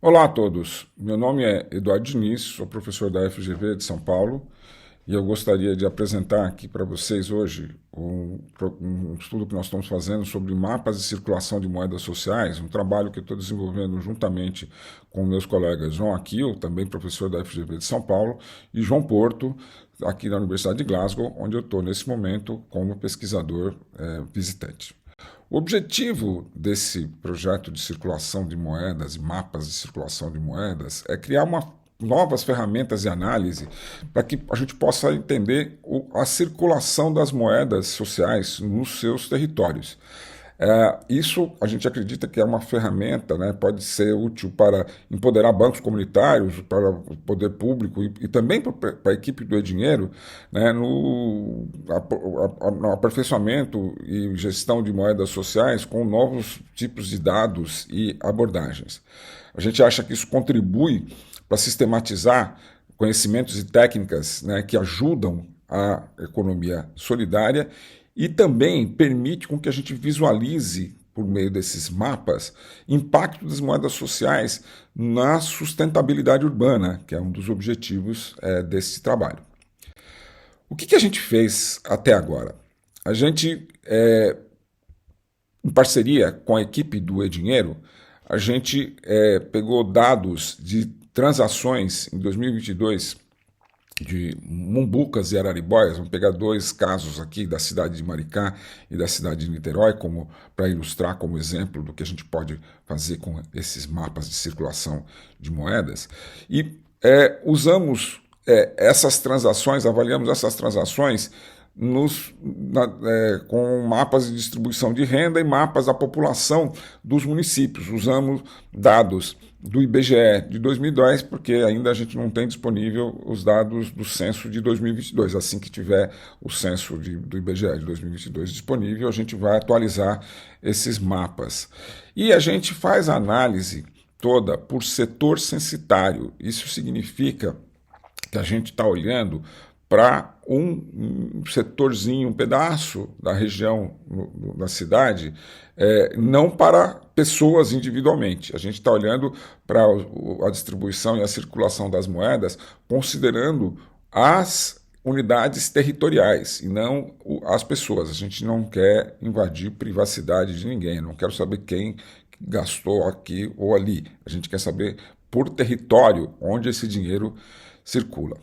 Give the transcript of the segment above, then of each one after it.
Olá a todos, meu nome é Eduardo Diniz, sou professor da FGV de São Paulo e eu gostaria de apresentar aqui para vocês hoje um estudo que nós estamos fazendo sobre mapas de circulação de moedas sociais, um trabalho que eu estou desenvolvendo juntamente com meus colegas João Aquil, também professor da FGV de São Paulo, e João Porto, aqui da Universidade de Glasgow, onde eu estou nesse momento como pesquisador visitante. O objetivo desse projeto de circulação de moedas e mapas de circulação de moedas é criar novas ferramentas de análise para que a gente possa entender a circulação das moedas sociais nos seus territórios. Isso a gente acredita que é uma ferramenta, né, pode ser útil para empoderar bancos comunitários, para o poder público e também para a equipe do e-dinheiro, né, no aperfeiçoamento e gestão de moedas sociais com novos tipos de dados e abordagens. A gente acha que isso contribui para sistematizar conhecimentos e técnicas, né, que ajudam a economia solidária e também permite com que a gente visualize, por meio desses mapas, impacto das moedas sociais na sustentabilidade urbana, que é um dos objetivos desse trabalho. O que a gente fez até agora? A gente, em parceria com a equipe do e-dinheiro, a gente pegou dados de transações em 2022 de Mumbucas e Araribóias. Vamos pegar dois casos aqui da cidade de Maricá e da cidade de Niterói para ilustrar como exemplo do que a gente pode fazer com esses mapas de circulação de moedas. E usamos essas transações, avaliamos essas transações com mapas de distribuição de renda e mapas da população dos municípios. Usamos dados do IBGE de 2010, porque ainda a gente não tem disponível os dados do censo de 2022. Assim que tiver o censo do IBGE de 2022 disponível, a gente vai atualizar esses mapas. E a gente faz a análise toda por setor censitário. Isso significa que a gente está olhando para um setorzinho, um pedaço da região da cidade, não para pessoas individualmente. A gente está olhando para a distribuição e a circulação das moedas considerando as unidades territoriais e não as pessoas. A gente não quer invadir privacidade de ninguém, eu não quero saber quem gastou aqui ou ali. A gente quer saber por território onde esse dinheiro circula.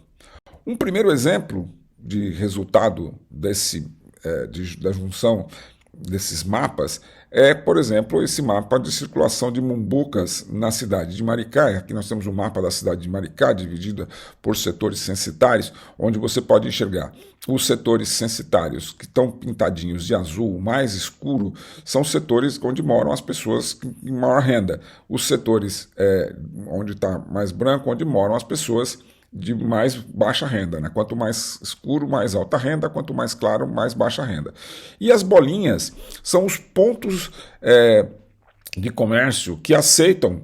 Um primeiro exemplo de resultado da junção desses mapas é, por exemplo, esse mapa de circulação de Mumbucas na cidade de Maricá. Aqui nós temos um mapa da cidade de Maricá, dividida por setores censitários, onde você pode enxergar os setores censitários que estão pintadinhos de azul, mais escuro, são setores onde moram as pessoas em maior renda. Os setores onde está mais branco, onde moram as pessoas de mais baixa renda, né? Quanto mais escuro, mais alta renda, quanto mais claro, mais baixa renda. E as bolinhas são os pontos de comércio que aceitam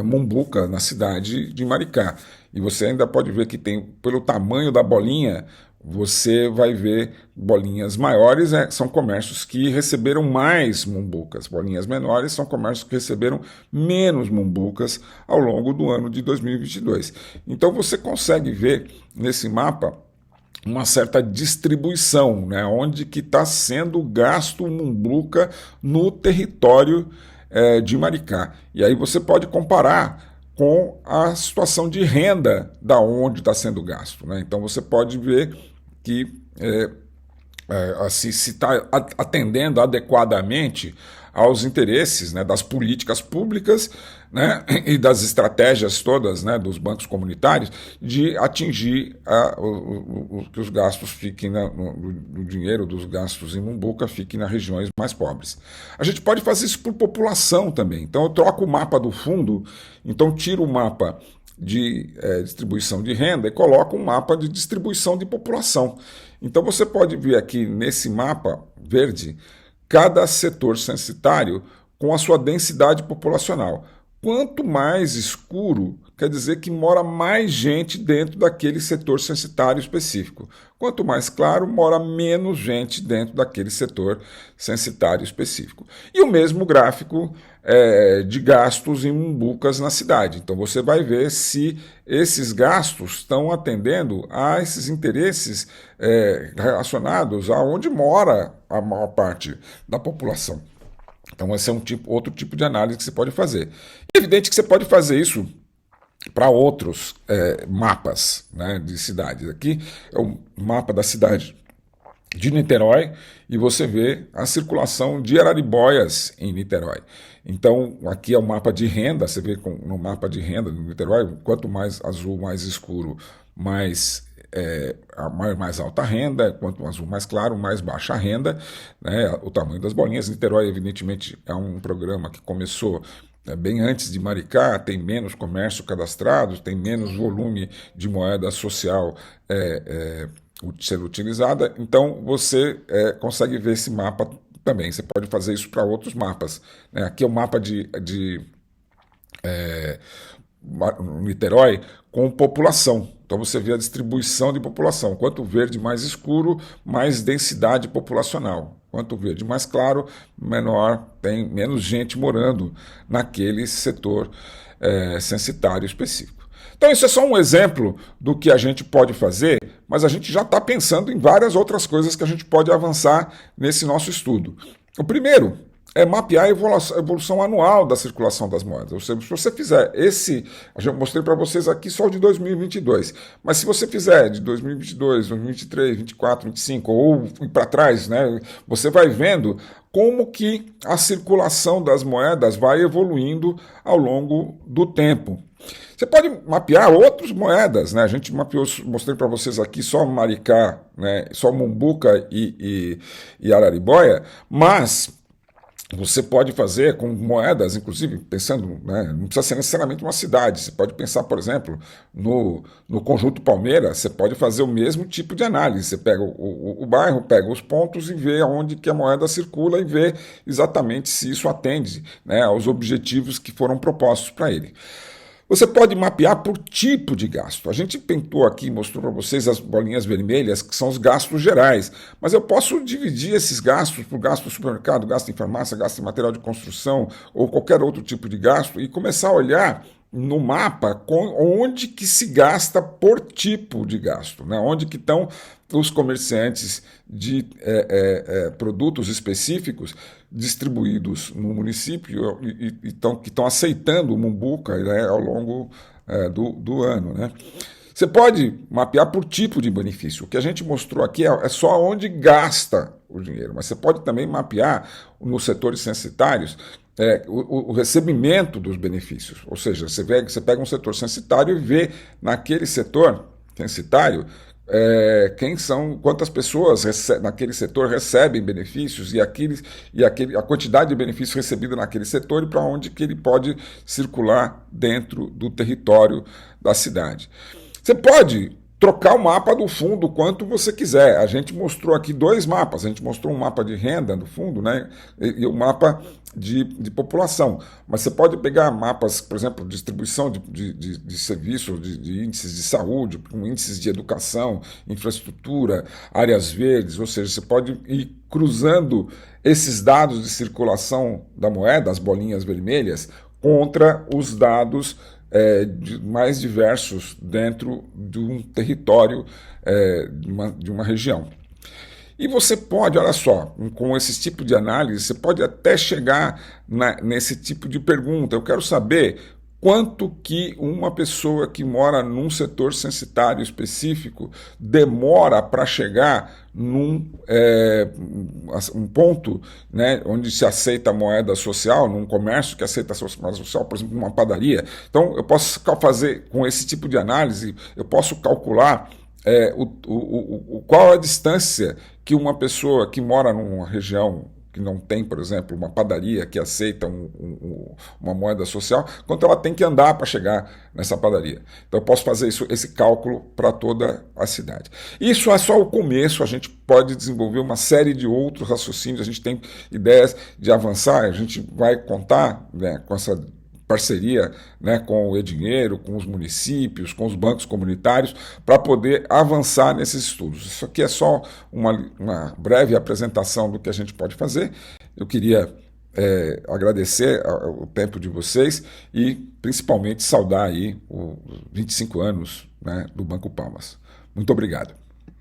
Mumbuca na cidade de Maricá. E você ainda pode ver que tem, pelo tamanho da bolinha, você vai ver bolinhas maiores, são comércios que receberam mais mumbucas. Bolinhas menores são comércios que receberam menos mumbucas ao longo do ano de 2022. Então você consegue ver nesse mapa uma certa distribuição, né, onde que está sendo gasto mumbuca no território de Maricá. E aí você pode comparar com a situação de renda da onde está sendo gasto, né? Então você pode ver que se está atendendo adequadamente aos interesses, né, das políticas públicas, né, e das estratégias todas, né, dos bancos comunitários de atingir que os gastos fiquem do dinheiro dos gastos em Mumbuca fiquem nas regiões mais pobres. A gente pode fazer isso por população também. Então eu troco o mapa do fundo, então tiro o mapa de distribuição de renda e coloco um mapa de distribuição de população. Então você pode ver aqui nesse mapa verde cada setor censitário com a sua densidade populacional. Quanto mais escuro, quer dizer que mora mais gente dentro daquele setor censitário específico. Quanto mais claro, mora menos gente dentro daquele setor censitário específico. E o mesmo gráfico de gastos em Mumbucas na cidade. Então você vai ver se esses gastos estão atendendo a esses interesses relacionados a onde mora a maior parte da população. Então esse é outro tipo de análise que você pode fazer. É evidente que você pode fazer isso para outros mapas, né, de cidades. Aqui é o mapa da cidade de Niterói e você vê a circulação de araribóias em Niterói. Então, aqui é o mapa de renda, você vê no mapa de renda de Niterói, quanto mais azul, mais escuro, mais alta renda, quanto azul mais claro, mais baixa renda, né, o tamanho das bolinhas. Niterói, evidentemente, é um programa que começou bem antes de Maricá, tem menos comércio cadastrado, tem menos volume de moeda social ser utilizada, então você consegue ver esse mapa também. Você pode fazer isso para outros mapas, né? Aqui é o mapa de Niterói com população. Então você vê a distribuição de população. Quanto verde mais escuro, mais densidade populacional. Quanto verde mais claro, menor, tem menos gente morando naquele setor censitário específico. Então isso é só um exemplo do que a gente pode fazer, mas a gente já está pensando em várias outras coisas que a gente pode avançar nesse nosso estudo. O primeiro é mapear a evolução anual da circulação das moedas. Ou seja, se você fizer eu mostrei para vocês aqui só o de 2022, mas se você fizer de 2022, 2023, 2024, 2025 ou para trás, né, você vai vendo como que a circulação das moedas vai evoluindo ao longo do tempo. Você pode mapear outras moedas, né? A gente mapeou, mostrei para vocês aqui só Maricá, né? Só Mumbuca e Araribóia, mas você pode fazer com moedas, inclusive pensando, né, não precisa ser necessariamente uma cidade, você pode pensar, por exemplo, no Conjunto Palmeira, você pode fazer o mesmo tipo de análise, você pega o bairro, pega os pontos e vê onde que a moeda circula e vê exatamente se isso atende, né, aos objetivos que foram propostos para ele. Você pode mapear por tipo de gasto. A gente pintou aqui, mostrou para vocês as bolinhas vermelhas, que são os gastos gerais. Mas eu posso dividir esses gastos por gasto no supermercado, gasto em farmácia, gasto em material de construção ou qualquer outro tipo de gasto e começar a olhar no mapa onde que se gasta por tipo de gasto, né? Onde que estão os comerciantes de produtos específicos distribuídos no município que estão aceitando o Mumbuca, né, ao longo do ano, né? Você pode mapear por tipo de benefício. O que a gente mostrou aqui é só onde gasta o dinheiro, mas você pode também mapear nos setores censitários o recebimento dos benefícios. Ou seja, você pega um setor censitário e vê naquele setor censitário quantas pessoas naquele setor recebem benefícios e a quantidade de benefícios recebida naquele setor e para onde que ele pode circular dentro do território da cidade. Você pode trocar o mapa do fundo quanto você quiser. A gente mostrou aqui dois mapas. A gente mostrou um mapa de renda no fundo, né, e um mapa de população. Mas você pode pegar mapas, por exemplo, distribuição de serviços, de índices de saúde, com índices de educação, infraestrutura, áreas verdes, ou seja, você pode ir cruzando esses dados de circulação da moeda, as bolinhas vermelhas, contra os dados mais diversos dentro de um território, de uma região. E você pode, olha só, com esse tipo de análise, você pode até chegar nesse tipo de pergunta. Eu quero saber quanto que uma pessoa que mora num setor censitário específico demora para chegar num um ponto, né, onde se aceita a moeda social, num comércio que aceita a moeda social, por exemplo, numa padaria. Então, eu posso fazer, com esse tipo de análise, eu posso calcular qual a distância que uma pessoa que mora numa região que não tem, por exemplo, uma padaria que aceita uma moeda social, quanto ela tem que andar para chegar nessa padaria. Então eu posso fazer esse cálculo para toda a cidade. Isso é só o começo, a gente pode desenvolver uma série de outros raciocínios, a gente tem ideias de avançar, a gente vai contar, né, com essa parceria, né, com o E-Dinheiro, com os municípios, com os bancos comunitários, para poder avançar nesses estudos. Isso aqui é só uma breve apresentação do que a gente pode fazer. Eu queria agradecer o tempo de vocês e principalmente saudar aí os 25 anos, né, do Banco Palmas. Muito obrigado.